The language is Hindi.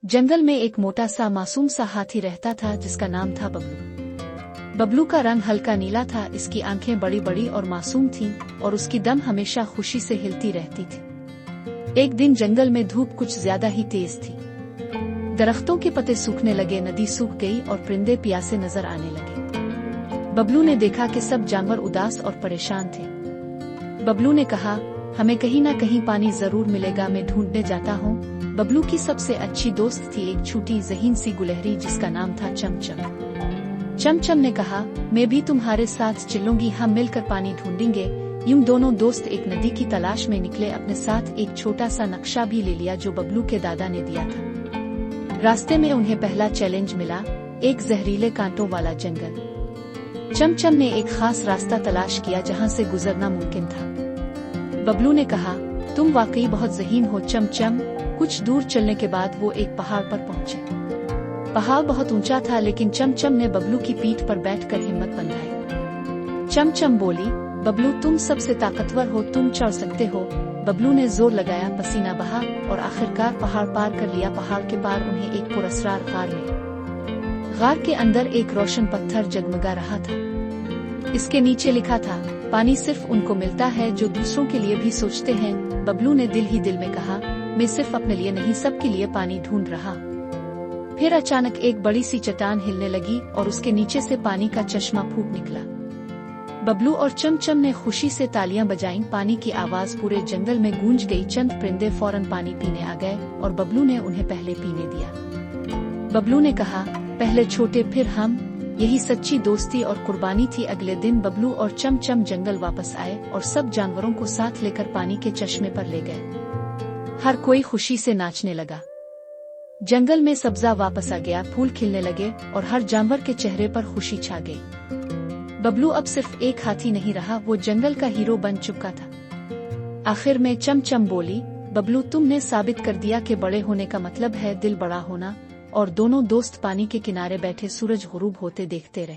जंगल में एक मोटा सा मासूम सा हाथी रहता था जिसका नाम था बबलू। बबलू का रंग हल्का नीला था, इसकी आंखें बड़ी बड़ी और मासूम थीं और उसकी दम हमेशा खुशी से हिलती रहती थी। एक दिन जंगल में धूप कुछ ज्यादा ही तेज थी। दरख्तों के पत्ते सूखने लगे, नदी सूख गई और परिंदे प्यासे नजर आने लगे। बबलू ने देखा कि सब जानवर उदास और परेशान थे। बबलू ने कहा, हमें कहीं ना कहीं पानी जरूर मिलेगा, मैं ढूंढने जाता हूँ। बबलू की सबसे अच्छी दोस्त थी एक छोटी ज़हीन सी गुलहरी जिसका नाम था चमचम। चमचम ने कहा, मैं भी तुम्हारे साथ चलूंगी, हम मिलकर पानी ढूंढेंगे। यूं दोनों दोस्त एक नदी की तलाश में निकले। अपने साथ एक छोटा सा नक्शा भी ले लिया जो बबलू के दादा ने दिया था। रास्ते में उन्हें पहला चैलेंज मिला, एक जहरीले कांटों वाला जंगल। चमचम ने एक खास रास्ता तलाश किया जहाँ से गुजरना मुमकिन था। बबलू ने कहा, तुम वाकई बहुत ज़हीन हो चमचम। कुछ दूर चलने के बाद वो एक पहाड़ पर पहुंचे। पहाड़ बहुत ऊंचा था, लेकिन चमचम ने बबलू की पीठ पर बैठकर हिम्मत बंधाई। चमचम बोली, बबलू तुम सबसे ताकतवर हो, तुम चढ़ सकते हो। बबलू ने जोर लगाया, पसीना बहा और आखिरकार पहाड़ पार कर लिया। पहाड़ के पार उन्हें एक पुरस्कार गार मिली। गार के अंदर एक रोशन पत्थर जगमगा रहा था। इसके नीचे लिखा था, पानी सिर्फ उनको मिलता है जो दूसरों के लिए भी सोचते हैं। बबलू ने दिल ही दिल में कहा, मैं सिर्फ अपने लिए नहीं, सबके लिए पानी ढूंढ रहा। फिर अचानक एक बड़ी सी चट्टान हिलने लगी और उसके नीचे से पानी का चश्मा फूट निकला। बबलू और चमचम ने खुशी से तालियां बजाईं। पानी की आवाज पूरे जंगल में गूंज गई। चंद परिंदे फौरन पानी पीने आ गए और बबलू ने उन्हें पहले पीने दिया। बबलू ने कहा, पहले छोटे फिर हम, यही सच्ची दोस्ती और कुर्बानी थी। अगले दिन बबलू और चमचम जंगल वापस आए और सब जानवरों को साथ लेकर पानी के चश्मे पर ले गए। हर कोई खुशी से नाचने लगा। जंगल में सब्जा वापस आ गया, फूल खिलने लगे और हर जानवर के चेहरे पर खुशी छा गई। बबलू अब सिर्फ एक हाथी नहीं रहा, वो जंगल का हीरो बन चुका था। आखिर में चमचम बोली, बबलू तुमने साबित कर दिया कि बड़े होने का मतलब है दिल बड़ा होना। और दोनों दोस्त पानी के किनारे बैठे सूरज गुरूब होते देखते रहे।